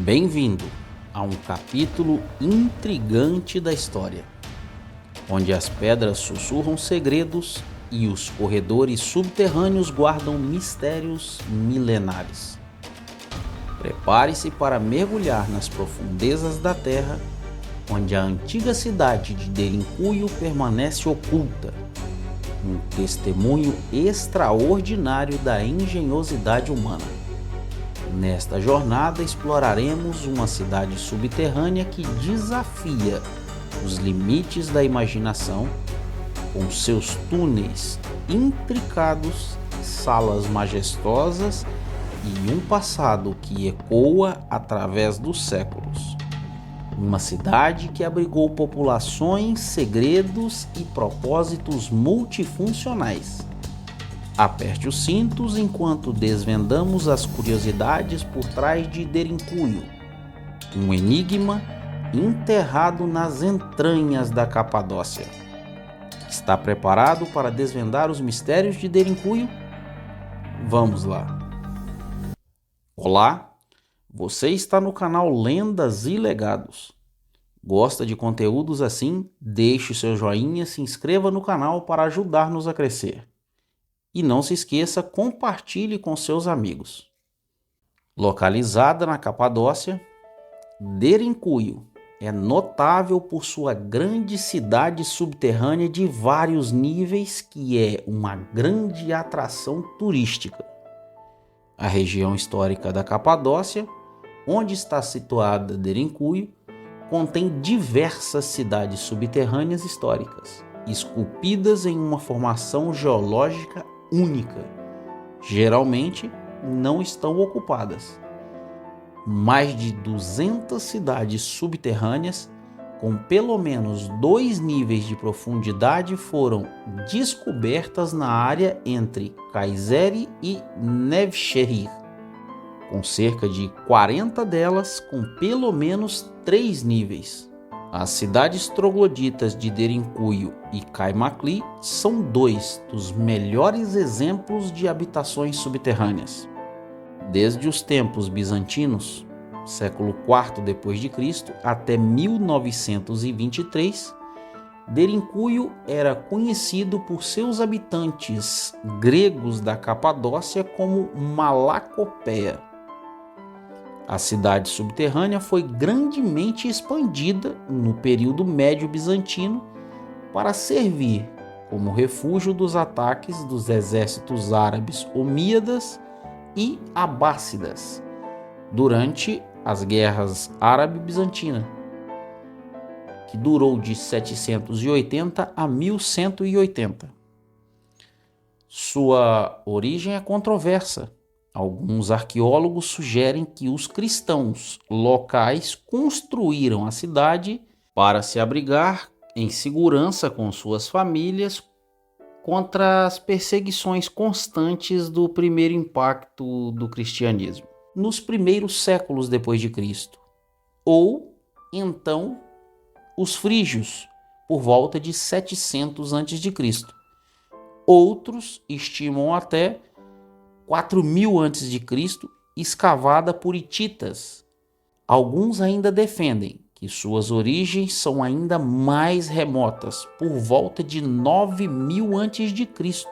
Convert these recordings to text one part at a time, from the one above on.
Bem-vindo a um capítulo intrigante da história, onde as pedras sussurram segredos e os corredores subterrâneos guardam mistérios milenares. Prepare-se para mergulhar nas profundezas da terra, onde a antiga cidade de Derinkuyu permanece oculta, um testemunho extraordinário da engenhosidade humana. Nesta jornada exploraremos uma cidade subterrânea que desafia os limites da imaginação, com seus túneis intricados, salas majestosas e um passado que ecoa através dos séculos. Uma cidade que abrigou populações, segredos e propósitos multifuncionais. Aperte os cintos enquanto desvendamos as curiosidades por trás de Derinkuyu, um enigma enterrado nas entranhas da Capadócia. Está preparado para desvendar os mistérios de Derinkuyu? Vamos lá! Olá, você está no canal Lendas e Legados. Gosta de conteúdos assim? Deixe seu joinha e se inscreva no canal para ajudar-nos a crescer. E não se esqueça, compartilhe com seus amigos. Localizada na Capadócia, Derinkuyu é notável por sua grande cidade subterrânea de vários níveis, que é uma grande atração turística. A região histórica da Capadócia, onde está situada Derinkuyu, contém diversas cidades subterrâneas históricas, esculpidas em uma formação geológica única. Geralmente não estão ocupadas. Mais de 200 cidades subterrâneas, com pelo menos 2 níveis de profundidade, foram descobertas na área entre Kayseri e Nevşehir, com cerca de 40 delas com pelo menos 3 níveis. As cidades trogloditas de Derinkuyu e Kaymakli são 2 dos melhores exemplos de habitações subterrâneas. Desde os tempos bizantinos, século IV d.C., até 1923, Derinkuyu era conhecido por seus habitantes gregos da Capadócia como Malacopeia. A cidade subterrânea foi grandemente expandida no período médio bizantino para servir como refúgio dos ataques dos exércitos árabes omíadas e abássidas durante as guerras árabe-bizantinas, que durou de 780 a 1180. Sua origem é controversa. Alguns arqueólogos sugerem que os cristãos locais construíram a cidade para se abrigar em segurança com suas famílias contra as perseguições constantes do primeiro impacto do cristianismo, nos primeiros séculos depois de Cristo, ou então os frígios, por volta de 700 a.C. Outros estimam até 4000 a.C., escavada por hititas. Alguns ainda defendem que suas origens são ainda mais remotas, por volta de 9000 a.C.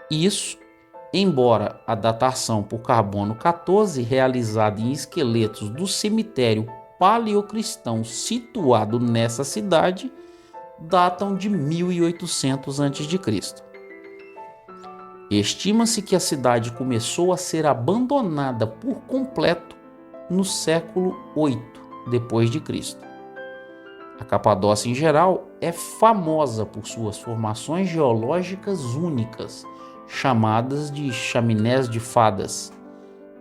Isso, embora a datação por carbono 14 realizada em esqueletos do cemitério paleocristão situado nessa cidade datam de 1800 a.C. Estima-se que a cidade começou a ser abandonada por completo no século VIII d.C. A Capadócia, em geral, é famosa por suas formações geológicas únicas, chamadas de chaminés de fadas,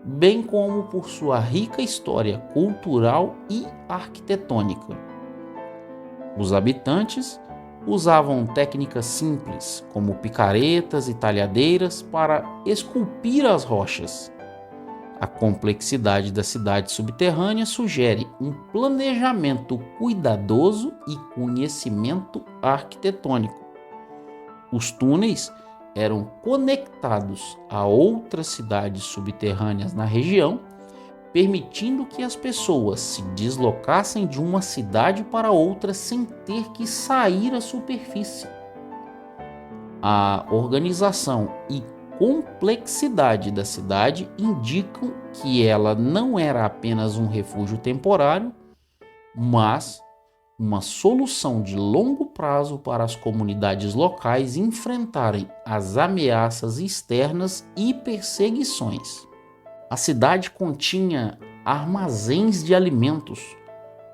bem como por sua rica história cultural e arquitetônica. Os habitantes usavam técnicas simples, como picaretas e talhadeiras, para esculpir as rochas. A complexidade da cidade subterrânea sugere um planejamento cuidadoso e conhecimento arquitetônico. Os túneis eram conectados a outras cidades subterrâneas na região permitindo que as pessoas se deslocassem de uma cidade para outra sem ter que sair à superfície. A organização e complexidade da cidade indicam que ela não era apenas um refúgio temporário, mas uma solução de longo prazo para as comunidades locais enfrentarem as ameaças externas e perseguições. A cidade continha armazéns de alimentos,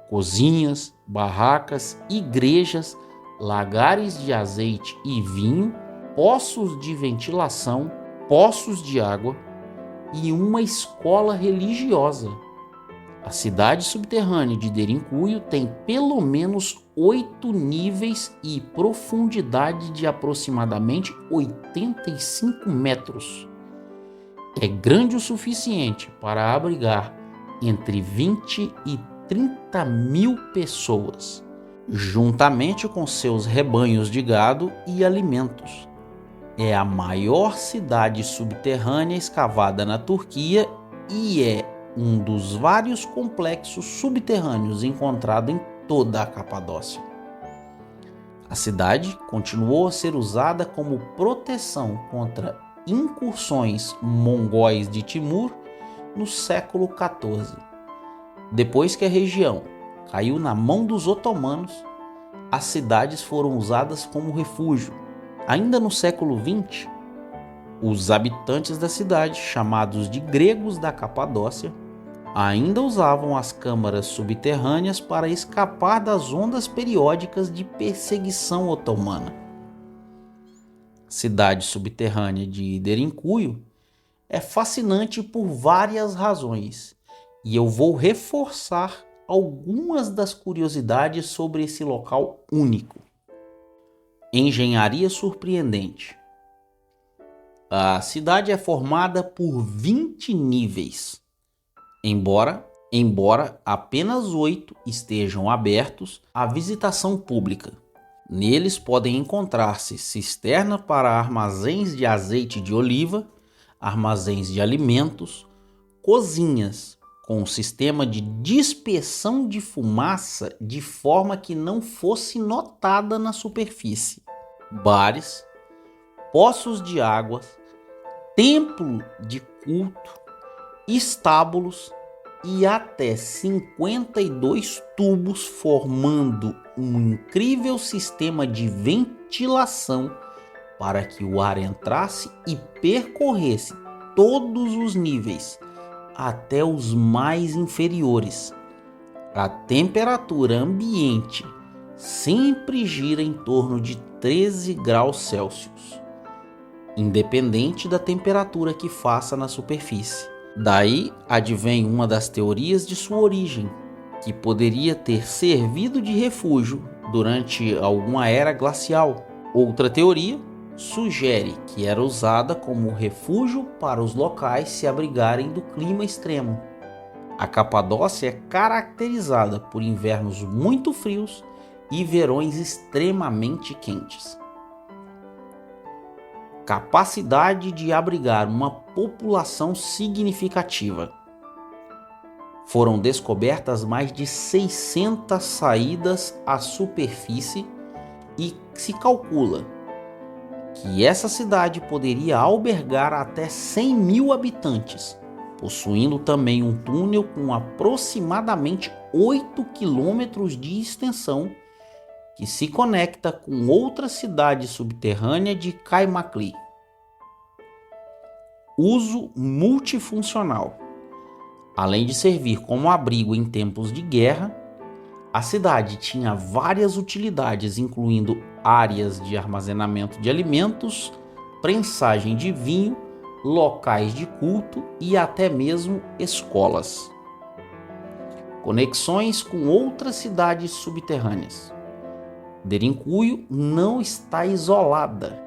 cozinhas, barracas, igrejas, lagares de azeite e vinho, poços de ventilação, poços de água e uma escola religiosa. A cidade subterrânea de Derinkuyu tem pelo menos 8 níveis e profundidade de aproximadamente 85 metros. É grande o suficiente para abrigar entre 20 e 30 mil pessoas, juntamente com seus rebanhos de gado e alimentos. É a maior cidade subterrânea escavada na Turquia e é um dos vários complexos subterrâneos encontrados em toda a Capadócia. A cidade continuou a ser usada como proteção contra incursões mongóis de Timur no século XIV. Depois que a região caiu na mão dos otomanos, as cidades foram usadas como refúgio. Ainda no século XX, os habitantes da cidade, chamados de gregos da Capadócia, ainda usavam as câmaras subterrâneas para escapar das ondas periódicas de perseguição otomana. A cidade subterrânea de Derinkuyu é fascinante por várias razões, e eu vou reforçar algumas das curiosidades sobre esse local único. Engenharia surpreendente. A cidade é formada por 20 níveis, embora apenas 8 estejam abertos à visitação pública. Neles podem encontrar-se cisterna para armazéns de azeite de oliva, armazéns de alimentos, cozinhas com um sistema de dispersão de fumaça de forma que não fosse notada na superfície, bares, poços de água, templo de culto, estábulos e até 52 tubos, formando um incrível sistema de ventilação para que o ar entrasse e percorresse todos os níveis, até os mais inferiores. A temperatura ambiente sempre gira em torno de 13 graus Celsius, independente da temperatura que faça na superfície. Daí advém uma das teorias de sua origem, que poderia ter servido de refúgio durante alguma era glacial. Outra teoria sugere que era usada como refúgio para os locais se abrigarem do clima extremo. A Capadócia é caracterizada por invernos muito frios e verões extremamente quentes. Capacidade de abrigar uma população significativa. Foram descobertas mais de 600 saídas à superfície e se calcula que essa cidade poderia albergar até 100 mil habitantes, possuindo também um túnel com aproximadamente 8 quilômetros de extensão que se conecta com outra cidade subterrânea de Kaymakli. Uso multifuncional. Além de servir como abrigo em tempos de guerra, a cidade tinha várias utilidades, incluindo áreas de armazenamento de alimentos, prensagem de vinho, locais de culto e até mesmo escolas. Conexões com outras cidades subterrâneas. Derinkuyu não está isolada.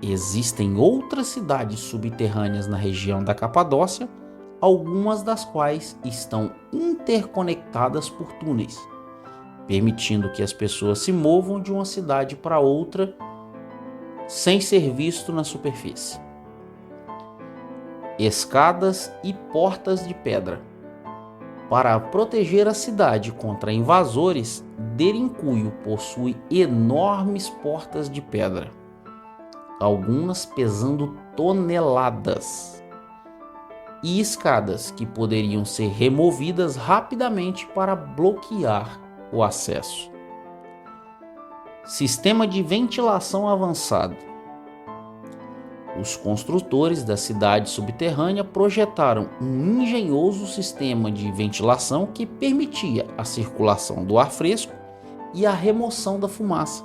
Existem outras cidades subterrâneas na região da Capadócia, algumas das quais estão interconectadas por túneis, permitindo que as pessoas se movam de uma cidade para outra sem ser visto na superfície. Escadas e portas de pedra. Para proteger a cidade contra invasores, Derinkuyu possui enormes portas de pedra, algumas pesando toneladas, e escadas que poderiam ser removidas rapidamente para bloquear o acesso. Sistema de ventilação avançado. Os construtores da cidade subterrânea projetaram um engenhoso sistema de ventilação que permitia a circulação do ar fresco e a remoção da fumaça,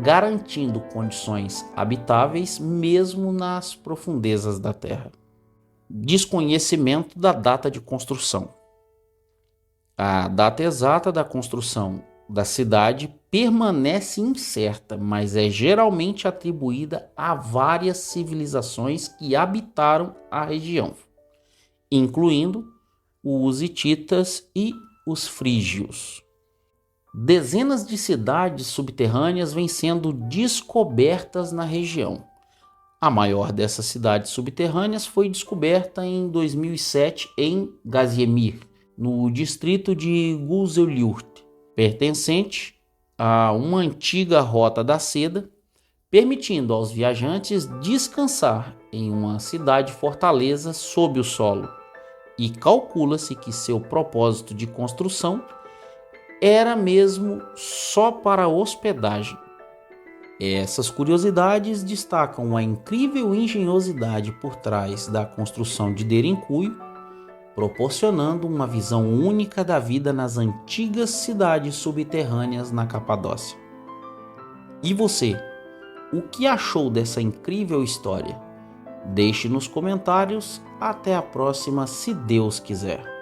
garantindo condições habitáveis mesmo nas profundezas da Terra. Desconhecimento da data de construção. A data exata da construção da cidade permanece incerta, mas é geralmente atribuída a várias civilizações que habitaram a região, incluindo os hititas e os frígios. Dezenas de cidades subterrâneas vêm sendo descobertas na região. A maior dessas cidades subterrâneas foi descoberta em 2007 em Gaziemir, no distrito de Guzelyurt, pertencente a uma antiga rota da seda, permitindo aos viajantes descansar em uma cidade-fortaleza sob o solo, e calcula-se que seu propósito de construção era mesmo só para hospedagem. Essas curiosidades destacam a incrível engenhosidade por trás da construção de Derinkuyu, proporcionando uma visão única da vida nas antigas cidades subterrâneas na Capadócia. E você, o que achou dessa incrível história? Deixe nos comentários. Até a próxima, se Deus quiser.